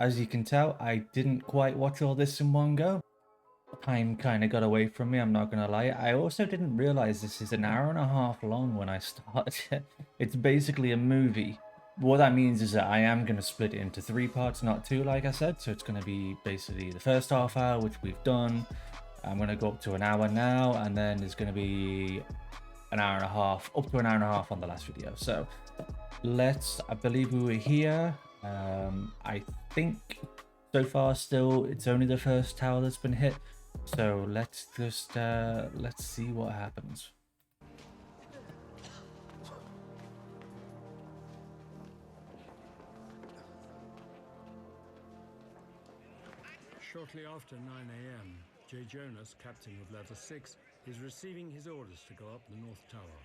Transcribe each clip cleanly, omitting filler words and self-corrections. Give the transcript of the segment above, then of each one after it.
as you can tell, I didn't quite watch all this in one go. Time kind of got away from me, I'm not gonna lie. I also didn't realize this is an hour and a half long when I started. It's basically a movie. What that means is that I am gonna split it into 3 parts, not 2, like I said. So it's gonna be basically the first half hour, which we've done. I'm gonna go up to an hour now, and then there's gonna be an hour and a half, up to an hour and a half on the last video. So I believe we were here. I think so far still it's only the first tower that's been hit. So let's just let's see what happens. Shortly after 9 a.m., J. Jonas, captain of Letter 6, is receiving his orders to go up the North Tower.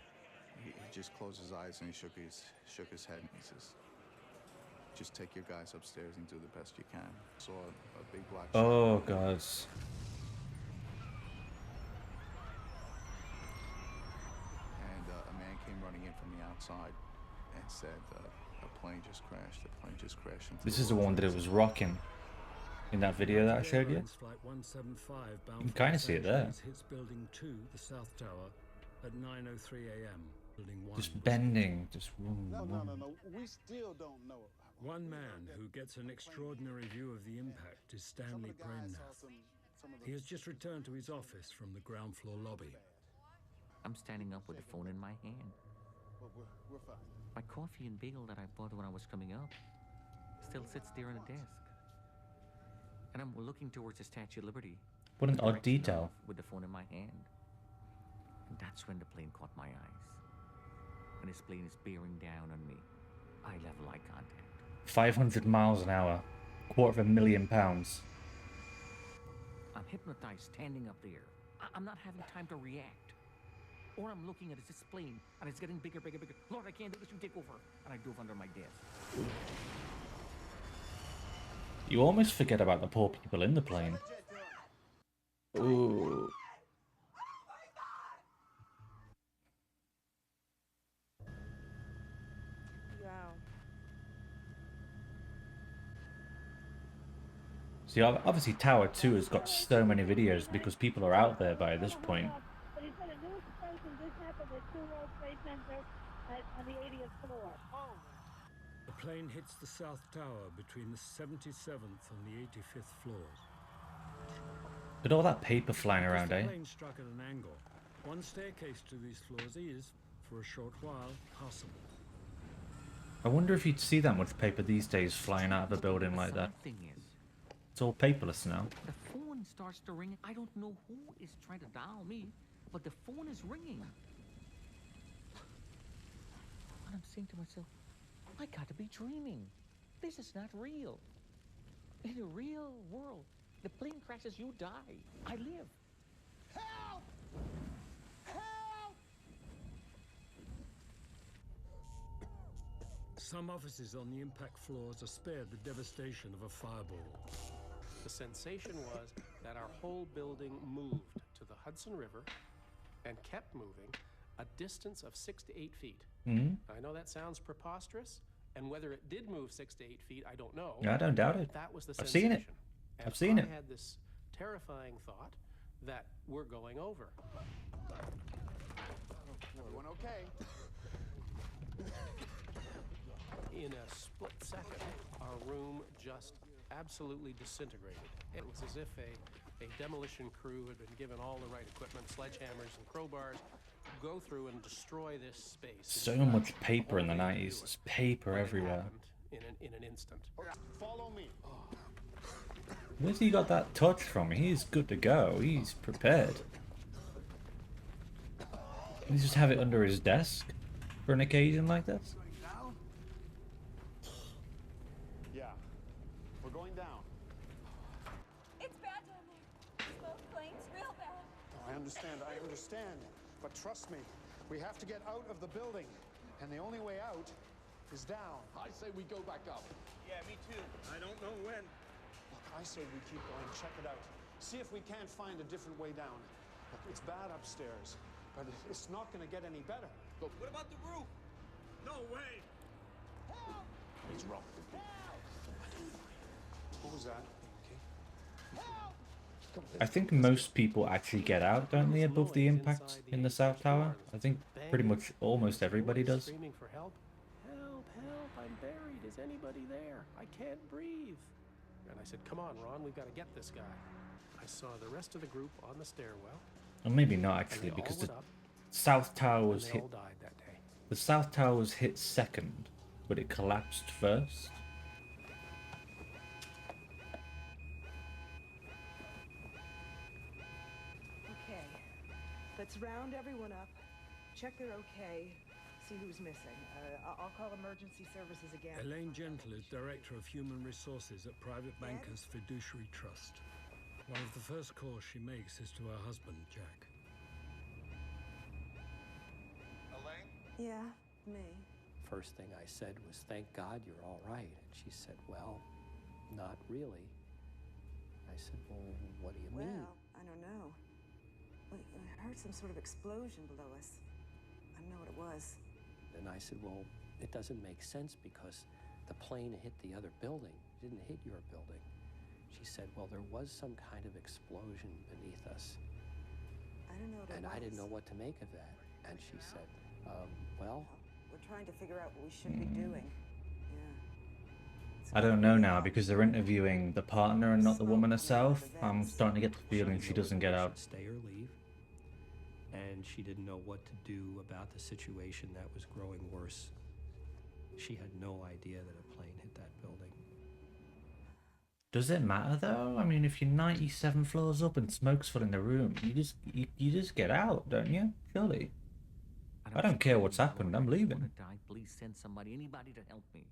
He just closed his eyes and he shook his head and he says, "Just take your guys upstairs and do the best you can." Saw a big black shadow. Oh god. And a man came running in from the outside and said, "A plane just crashed. A plane just crashed into This is the one that it was rocking in that video that I showed you. Flight 175 bound You can kind of see it there. hits Building 2, the South Tower, at 9:03 a.m. Building 1 Just bending, just. No. We still don't know. One man who gets an extraordinary view of the impact is Stanley Premnath. He has just returned to his office from the ground floor lobby. I'm standing up with the phone in my hand. We're fine. My coffee and bagel that I bought when I was coming up still sits there on the desk. And I'm looking towards the Statue of Liberty. What an odd detail. With the phone in my hand. And that's when the plane caught my eyes. And this plane is bearing down on me. Eye level eye contact. 500 miles an hour. £250,000. I'm hypnotized standing up there. I'm not having time to react. Or I'm looking at this plane and it's getting bigger. Lord, I can't do this, you take over. And I dove under my desk. You almost forget about the poor people in the plane. Ooh. Wow. See, obviously Tower 2 has got so many videos because people are out there by this point. But he said a new explosion just happened at 2 World Trade Center on the 80th floor. The plane hits the South Tower between the 77th and the 85th floors. Look at all that paper flying around, The eh? plane struck at an angle. One staircase to these floors is, for a short while, possible. I wonder if you'd see that much paper these days flying out of a building like that. It's all paperless now. The phone starts to ring. I don't know who is trying to dial me, but the phone is ringing. And I'm saying to myself, I gotta be dreaming. This is not real. In a real world, the plane crashes, you die. I live. Help! Help! Some offices on the impact floors are spared the devastation of a fireball. The sensation was that our whole building moved to the Hudson River and kept moving a distance of 6 to 8 feet. Mm-hmm. I know that sounds preposterous, and whether it did move 6 to 8 feet, I don't know. Yeah, I don't doubt it. That was the I've sensation. seen it. And I've seen it. I had this terrifying thought that we're going over. Everyone okay? In a split second, our room just absolutely disintegrated. It was as if a demolition crew had been given all the right equipment, sledgehammers and crowbars, to go through and destroy this space. So much paper in the 90s. There's paper everywhere. In an instant. Follow me. Where's he got that touch from? He's good to go. He's prepared. Can he just have it under his desk for an occasion like this? Yeah, we're going down. It's bad down there. Smoke planes, real bad. Oh, I understand. But trust me, we have to get out of the building. And the only way out is down. I say we go back up. Yeah, me too. I don't know when. Look, I say we keep going, check it out. See if we can't find a different way down. Look, it's bad upstairs, but it's not going to get any better. Look, what about the roof? No way. What's wrong? Who's that? I think most people actually get out, don't they, above the impact in the South Tower? I think pretty much almost everybody does. Screaming for help. Help, help, I'm buried. Is anybody there? I can't breathe. And I said, come on, Ron, we've got to get this guy. I saw the rest of the group on the stairwell. Or maybe not And they actually, all because the went up, South Tower and was they hit. all died that day. The South Tower was hit second, but it collapsed first. Okay, let's round everyone up, check they're okay, see who's missing. I'll call emergency services again. Elaine Gentle is Director of Human Resources at Private Bankers Fiduciary Trust. One of the first calls she makes is to her husband, Jack. Elaine? Yeah, me. First thing I said was, thank God you're all right. And she said, well, not really. I said, well, what do you mean? Well, I don't know. I heard some sort of explosion below us. I don't know what it was. And I said, well, it doesn't make sense because the plane hit the other building. It didn't hit your building. She said, well, there was some kind of explosion beneath us. I don't know what it was. And I didn't know what to make of that. And she said, well... We're trying to figure out what we should be doing. Yeah. I don't know now, because they're interviewing the partner and not the woman herself. I'm starting to get the feeling she doesn't get out. Stay or leave. And she didn't know what to do about the situation that was growing worse. She had no idea that a plane hit that building. Does it matter though? I mean, if you're 97 floors up and smoke's filling the room, you just get out, don't you? Surely. I don't care what's happened. I'm leaving. Please send somebody, anybody to help me.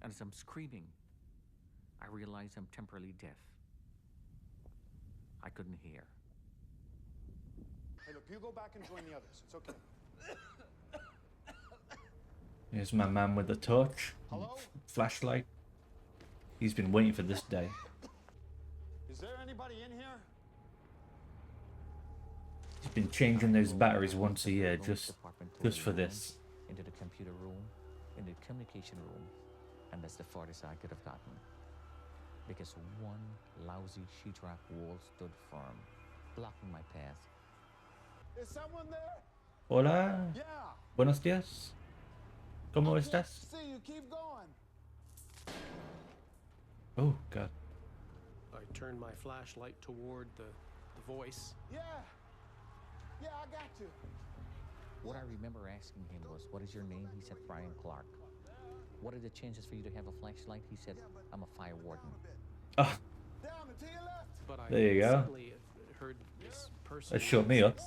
And as I'm screaming, I realize I'm temporarily deaf. I couldn't hear. Hey, look, you go back and join the others. It's okay. Here's my man with the torch. Hello? Flashlight. He's been waiting for this day. Is there anybody in here? He's been changing those batteries once a year just for this. Into the computer room, into the communication room, and that's the farthest I could have gotten. Because one lousy sheetrock wall stood firm, blocking my path. Is someone there? Hola. Yeah. Buenos días. ¿Cómo estás? See you, keep going. Oh, God. I turned my flashlight toward the voice. Yeah. Yeah, I got you. What I remember asking him was, what is your name? He said, Brian Clark. What are the chances for you to have a flashlight? He said, I'm a fire warden. Oh, Down and to your left. But I there you go. suddenly heard this person That shut me up.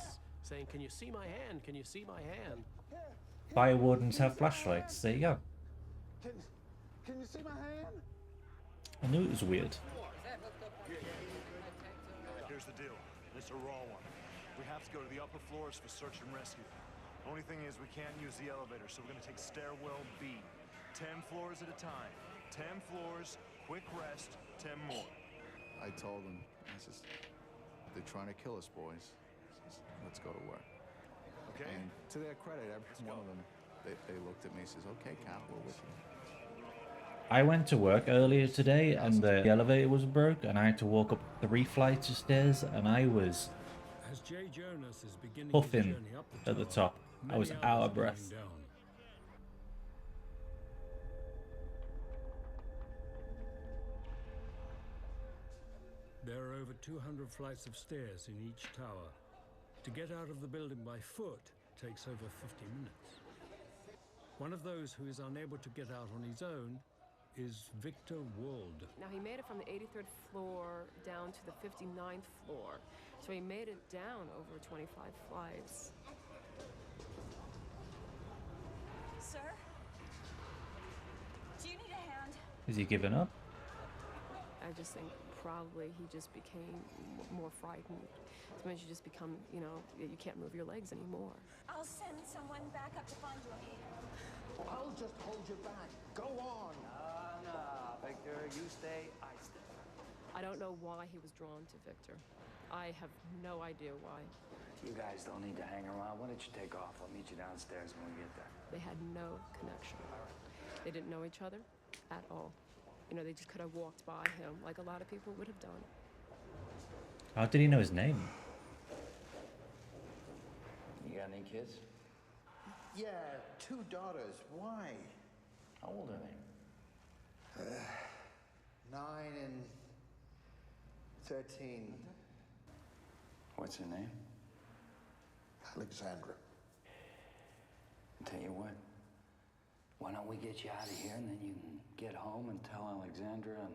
saying, can you see my hand? Can you see my hand? Fire wardens have flashlights. There you go. Can you see my hand? I knew it was weird. Here's the deal. It's a raw one. We have to go to the upper floors for search and rescue. Only thing is we can't use the elevator, so we're gonna take stairwell B. 10 floors at a time. 10 floors, quick rest, 10 more. I told them, I says, they're trying to kill us, boys. I says, let's go to work. Okay? And to their credit, every one of them, they looked at me and says, okay, Cap, we're with you. I went to work earlier today and the elevator was broke and I had to walk up 3 flights of stairs and I was As Jay Jonas is beginning his puffing journey up at the tower, top. I many was others out are of breath. going down. There are over 200 flights of stairs in each tower. To get out of the building by foot takes over 50 minutes. One of those who is unable to get out on his own is Victor Wald. Now, he made it from the 83rd floor down to the 59th floor. So he made it down over 25 flights. Sir? Do you need a hand? Is he giving up? I just think probably he just became more frightened. Sometimes you just become, you know, you can't move your legs anymore. I'll send someone back up to find you. I'll just hold you back. Go on. Nah, Victor, you stay, I stay. I don't know why he was drawn to Victor. I have no idea why. You guys don't need to hang around. Why don't you take off? I'll meet you downstairs when we get there. They had no connection. They didn't know each other at all. You know, they just could have walked by him like a lot of people would have done. How did he know his name? You got any kids? Yeah, 2 daughters. Why? How old are they? 9 and 13. What's her name? Alexandra. I'll tell you what. Why don't we get you out of here and then you can get home and tell Alexandra and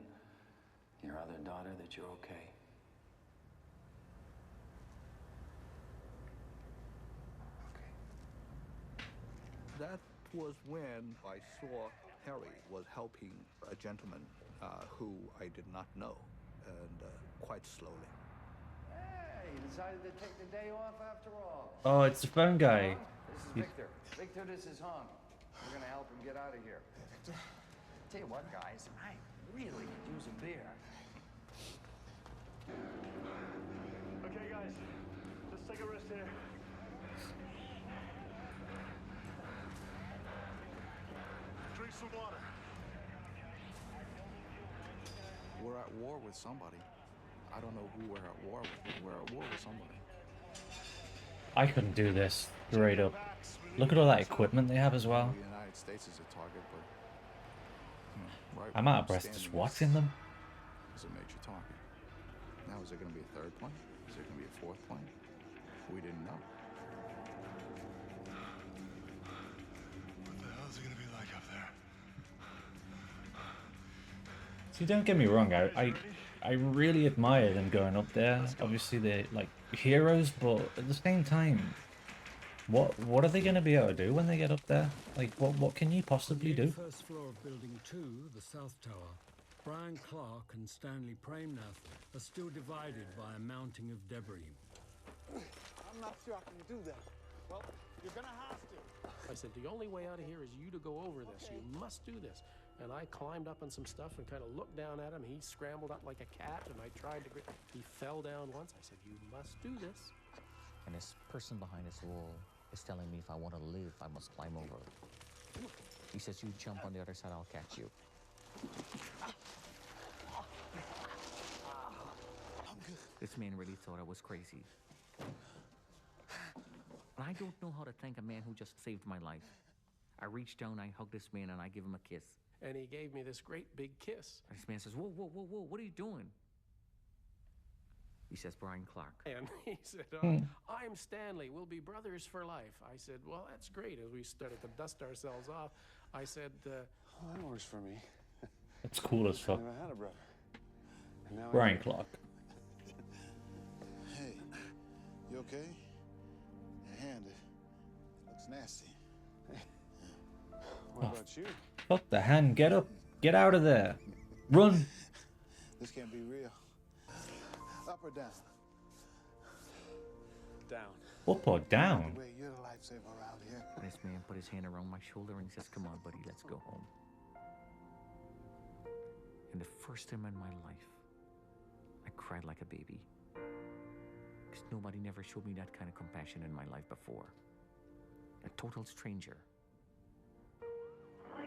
your other daughter that you're okay. That was when I saw Harry was helping a gentleman who I did not know, and quite slowly. Hey, you decided to take the day off after all. Oh, it's the phone guy. This is Victor. Victor, this is Hong. We're gonna help him get out of here. Tell you what, guys, I really could use a beer. Okay, guys, let's take a rest here. Drink some water. We're at war with somebody. I don't know who we're at war with, but we're at war with somebody. I couldn't do this straight up. Look at all that equipment they have as well. The United States is a target, but right I'm out of breath just watching them. Is a major target. Now, is there going to be a 3rd plane? Is there going to be a 4th plane? We didn't know. What the hell is it gonna be like up there? See, don't get me wrong, I really admire them going up there. Obviously they're like heroes, but at the same time, what are they going to be able to do when they get up there? Like, what can you possibly do? First floor of Building 2, the South Tower, Brian Clark and Stanley Premnath are still divided by a mounting of debris. I'm not sure I can do that. Well, you're gonna have to. I said, the only way out of here is you to go over this. You must do this. And I climbed up on some stuff and kind of looked down at him. He scrambled up like a cat, and I tried to he fell down once. I said, you must do this. And this person behind this wall is telling me if I want to live, I must climb over. He says, you jump on the other side, I'll catch you. This man really thought I was crazy. And I don't know how to thank a man who just saved my life. I reach down, I hug this man, and I give him a kiss. And he gave me this great big kiss. And this man says, whoa, whoa, whoa, whoa, what are you doing? He says, Brian Clark. And he said, I'm Stanley. We'll be brothers for life. I said, well, that's great. As we started to dust ourselves off, I said, Well, that works for me. That's cool as fuck. I never had a brother. And now Brian Clark. Hey, you okay? Your hand, it looks nasty. What about you? Fuck the hand, get up. Get out of there. Run. This can't be real. Up or down? Down. Up or down? Wait, you're the lifesaver around here. And this man put his hand around my shoulder and he says, come on, buddy, let's go home. And the first time in my life, I cried like a baby. Because nobody never showed me that kind of compassion in my life before. A total stranger.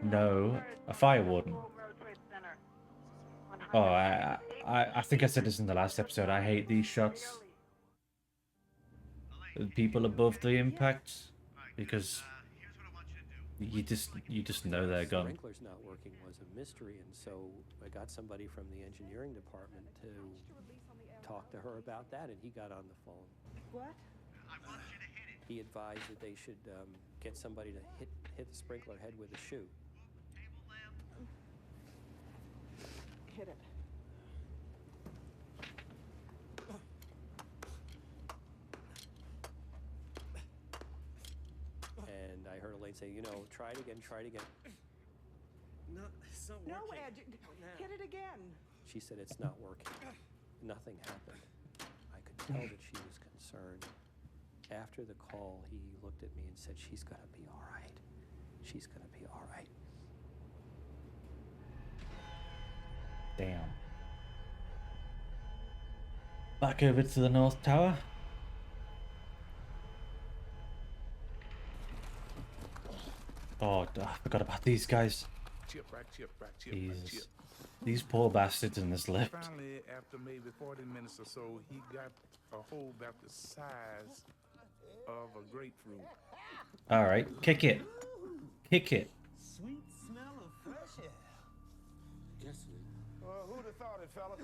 No, a fire warden. Oh, I think I said this in the last episode. I hate these shots. The people above the impact, because you just know they're gone. The sprinkler's not working was a mystery, and so I got somebody from the engineering department to talk to her about that, and he got on the phone. What? He advised that they should get somebody to hit the sprinkler head with a shoe. Hit it. And I heard Elaine say, try it again, try it again. No, it's not No, working. Ed, hit it again. She said, it's not working. Nothing happened. I could tell that she was concerned. After the call, he looked at me and said, she's going to be all right. She's going to be all right. Damn. Back over to the North Tower. Oh, I forgot about these guys. Chip, right, chip, right, chip, Jesus. right, chip. These poor bastards in this lift. Finally, after maybe 40 minutes or so, he got a hole about the size of a grapefruit. All right, kick it. Kick it. Sweet smell of fresh air. Yes, sir. Well, who'd have thought it, fella?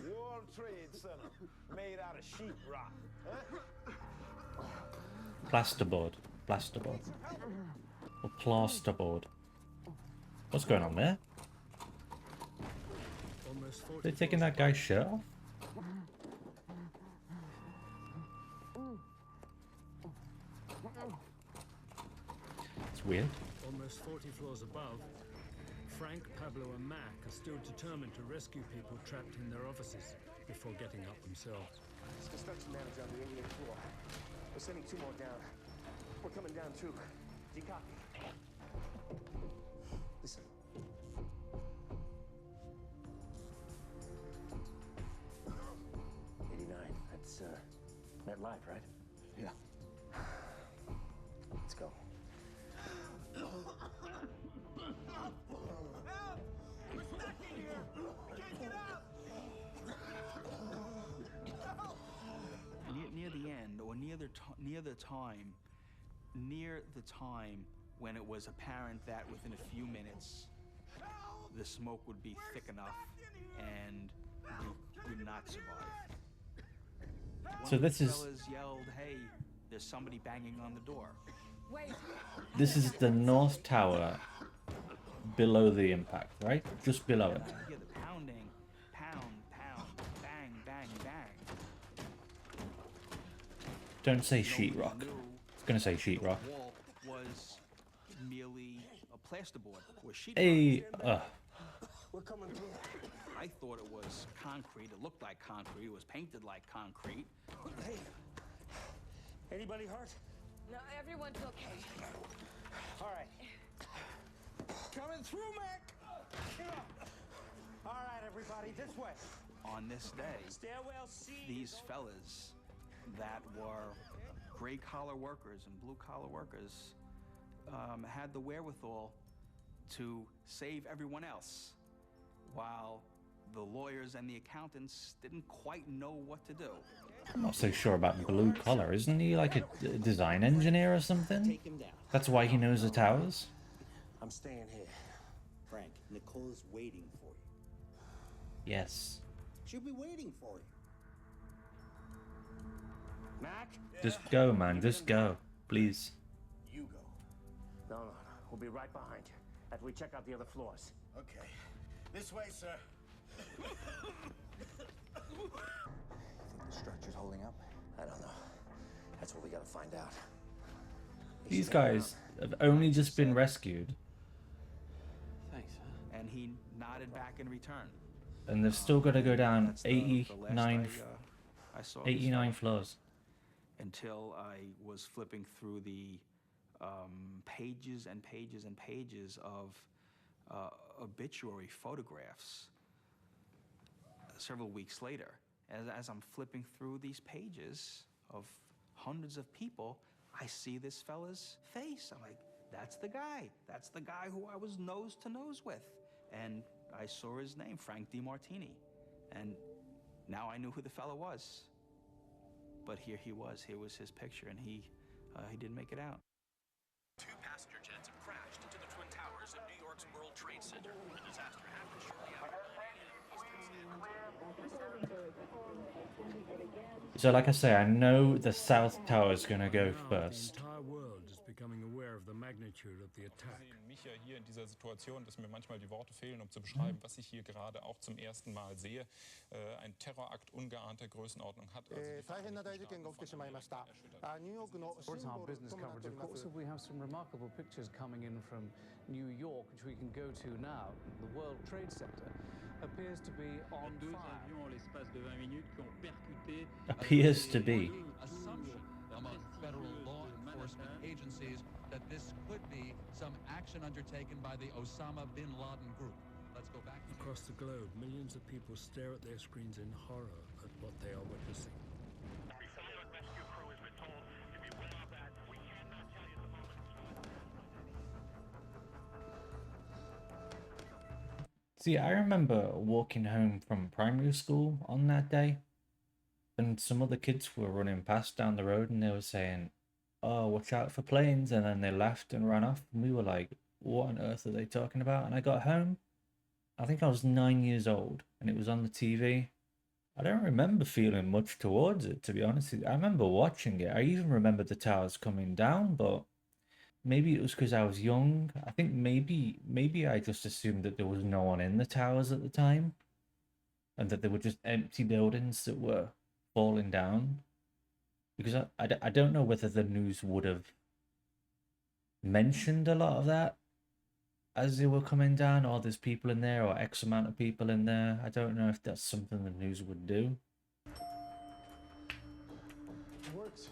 World Trade Center, made out of sheetrock. Huh? Plasterboard. Plasterboard. Or plasterboard. What's going on there? They're taking that guy's shirt off? It's weird. Almost 40 floors above, Frank, Pablo, and Mac are still determined to rescue people trapped in their offices before getting up themselves. It's construction manager on the 88th floor. We're sending 2 more down. We're coming down too. Do you copy? Listen. That's Met Life, right? Yeah. Let's go. Near the end, or near the time when it was apparent that within a few minutes the smoke would be thick enough and we would not survive. So this is Fellas yelled, "Hey, there's somebody banging on the door." this is the North Tower below the impact, right? Just below it. You hear the pounding, pound, bang, bang, bang. Don't say sheetrock. It's gonna say sheetrock. The wall was merely a plasterboard or sheetrock. Hey, We're coming through. I thought it was concrete. It looked like concrete. It was painted like concrete. Hey, anybody hurt? No, everyone's okay. All right. Coming through, Mac. All right, everybody, this way. On this day, Stairwell C. these fellas that were gray-collar workers and blue-collar workers had the wherewithal to save everyone else, while the lawyers and the accountants didn't quite know what to do. I'm not so sure about blue collar. Isn't he like a design engineer or something? Take him down. That's why he knows the towers? I'm staying here. Frank, Nicole's waiting for you. Yes. She'll be waiting for you. Mac? Just go, man. Just go. Please. You go. No. We'll be right behind you after we check out the other floors. Okay. This way, sir. Think the structure's holding up? I don't know. That's what we gotta find out. These guys have only just been rescued. Thanks. And he nodded back in return. And they've still got to go down That's the last I saw 89 floors. Until I was flipping through the pages and pages and pages of obituary photographs several weeks later. As I'm flipping through these pages of hundreds of people, I see this fella's face. I'm like, that's the guy. That's the guy who I was nose to nose with. And I saw his name, Frank DiMartini. And now I knew who the fella was. But here he was. Here was his picture, and he didn't make it out. 2 passenger jets have crashed into the Twin Towers of New York's World Trade Center. The disaster happened shortly after 9 a.m. So like I say, I know the South Tower is going to go Now, first. The entire world is becoming aware of the magnitude of the attack. Mich ja hier in dieser Situation, dass mir manchmal die Worte fehlen, um zu beschreiben, was ich hier gerade auch zum ersten Mal sehe. Ein Terrorakt ungeahnter Größenordnung hat. It's our business coverage, of course, we have some remarkable pictures coming in from New York, which we can go to now. The World Trade Center appears to be on fire. Appears to be. Assumption among federal law enforcement agencies that this could be some action undertaken by the Osama bin Laden group. Let's go back. Across the globe, millions of people stare at their screens in horror at what they are witnessing. See, I remember walking home from primary school on that day, and some other kids were running past down the road and they were saying, "Oh, watch out for planes," and then they laughed and ran off. And we were like, "What on earth are they talking about?" And I got home, I think I was 9 years old, and it was on the TV. I don't remember feeling much towards it, to be honest. I remember watching it. I even remember the towers coming down, but maybe it was because I was young. I think maybe I just assumed that there was no one in the towers at the time, and that they were just empty buildings that were falling down. Because I don't know whether the news would have mentioned a lot of that as they were coming down, or there's people in there, or X amount of people in there. I don't know if that's something the news would do. It works.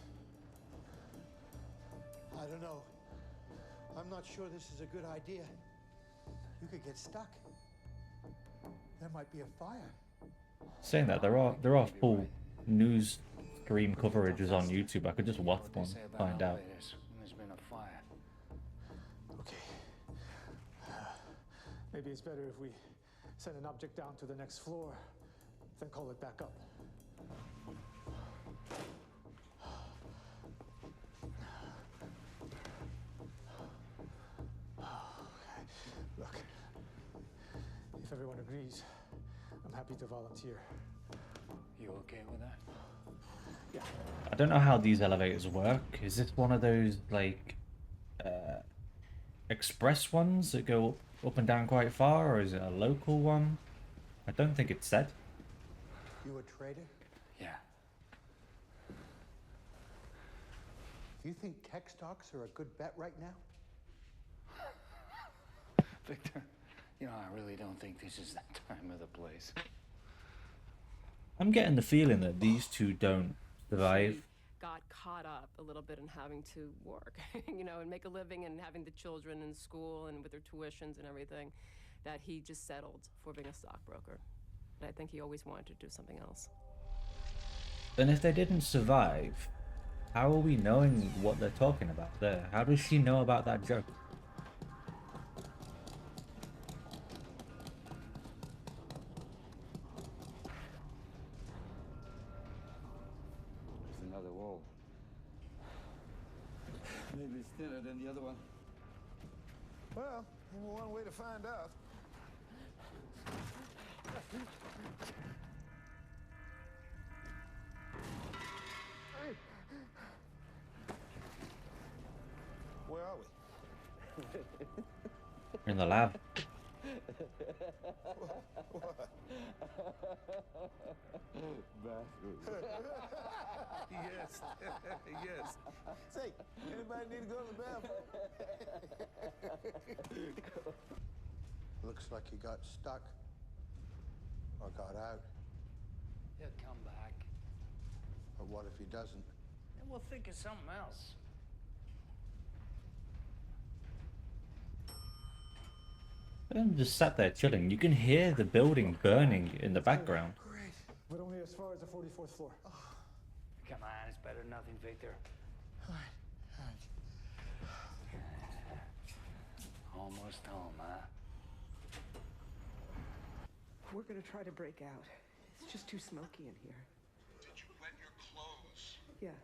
I don't know. I'm not sure this is a good idea. You could get stuck. There might be a fire. Saying that, there are full news stream coverages on YouTube. I could just watch one, find out. There's been a fire. Okay. Maybe it's better if we send an object down to the next floor, then call it back up. Look, if everyone agrees, I'm happy to volunteer. You okay with that? Yeah. I don't know how these elevators work. Is this one of those, like, express ones that go up and down quite far, or is it a local one? I don't think it's said. You a trader? Yeah. You think tech stocks are a good bet right now? Victor, you know, I really don't think this is the time or the place. I'm getting the feeling that these two don't survive. Got caught up a little bit in having to work, you know, and make a living and having the children in school and with their tuitions and everything, that he just settled for being a stockbroker. And I think he always wanted to do something else. And if they didn't survive, how are we knowing what they're talking about there? How does she know about that joke? There's another wall. Maybe it's thinner than the other one. Well, only one way to find out. Where are we? We're in the lab. What? Bathroom. Yes, yes. Say, anybody need to go to the bathroom? Looks like he got stuck or got out. He'll come back. Or what if he doesn't? And we'll think of something else. I'm just sat there chilling. You can hear the building burning in the background. Great. But only as far as the 44th floor. Come on, it's better than nothing, Victor. All right. Almost home, huh? We're gonna try to break out. It's just too smoky in here. Did you wet your clothes? Yeah.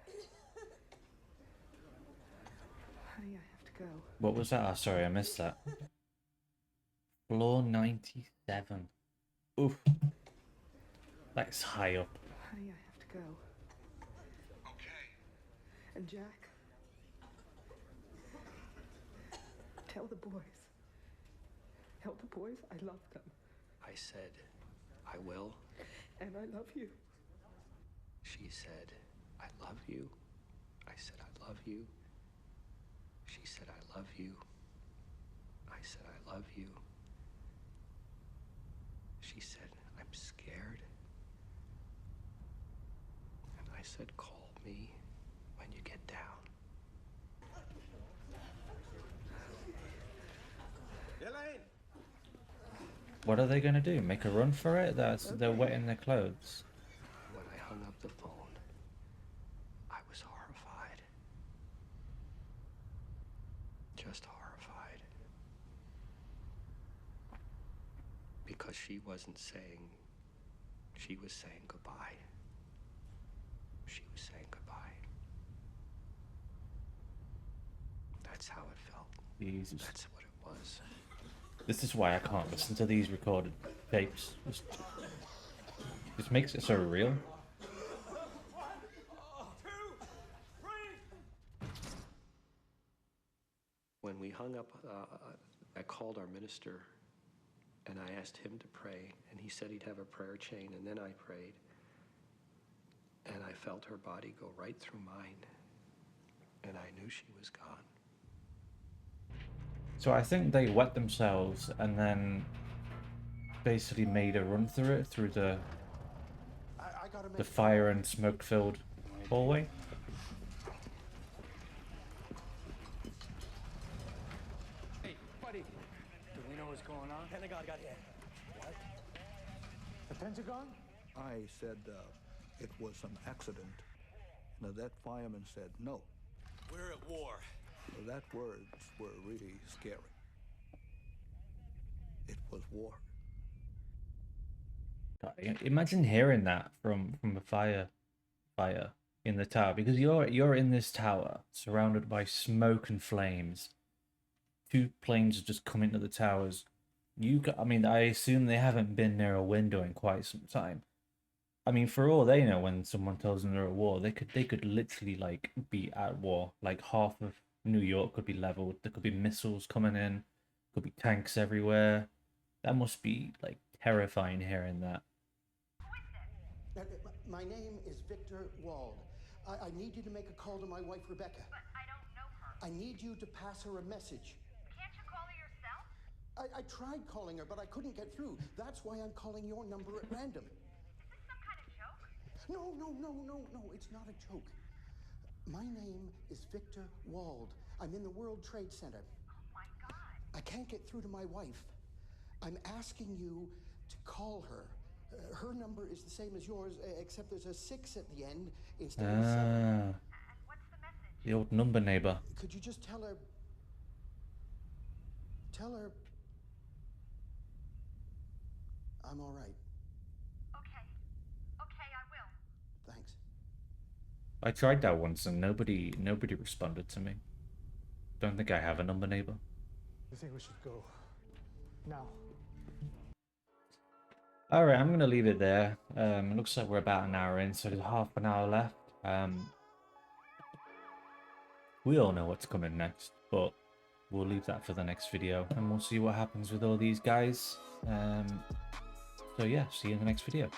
Honey, I have to go. What was that? Oh, sorry, I missed that. Floor 97. Oof. That's high up. Honey, I have to go. Okay. And Jack, tell the boys. Tell the boys I love them. I said, I will. And I love you. She said, I love you. I said, I love you. She said, I love you. I said, I love you. She said, I'm scared. And I said, call me when you get down. Elaine! What are they gonna do? Make a run for it? They're wetting their clothes. When I hung up the phone, I was horrified. Just horrified. because she wasn't saying, she was saying goodbye. She was saying goodbye. That's how it felt. Jesus. That's what it was. This is why I can't listen to these recorded tapes. Just makes it so real. When we hung up, I called our minister and I asked him to pray, and he said he'd have a prayer chain, and then I prayed. And I felt her body go right through mine, and I knew she was gone. So I think they wet themselves and then basically made a run through it, through the fire and smoke-filled hallway. Hey, buddy. Do we know what's going on? Pentagon got hit. What? The Pentagon? I said it was an accident. Now that fireman said no. We're at war. That words were really scary. It was war. Imagine hearing that from a fire in the tower, because you're in this tower surrounded by smoke and flames. Two planes just come into the towers. I mean, I assume they haven't been near a window in quite some time. I mean, for all they know, when someone tells them they're at war, they could literally like be at war. Like half of New York could be leveled. There could be missiles coming in. Could be tanks everywhere. That must be like terrifying hearing that. My name is Victor Wald. I need you to make a call to my wife, Rebecca. But I don't know her. I need you to pass her a message. Can't you call her yourself? I tried calling her, but I couldn't get through. That's why I'm calling your number at random. Is this some kind of joke? No, it's not a joke. My name is Victor Wald. I'm in the World Trade Center. Oh my God. I can't get through to my wife. I'm asking you to call her. Her number is the same as yours, except there's a 6 at the end instead of 7. And what's the message? The old number neighbor. Could you just tell her I'm all right. Okay, I will. Thanks. I tried that once and nobody responded to me. Don't think I have a number neighbor. I think we should go. Now. Alright, I'm gonna leave it there. It looks like we're about an hour in, so there's half an hour left. We all know what's coming next, but we'll leave that for the next video, and we'll see what happens with all these guys. So yeah, see you in the next video.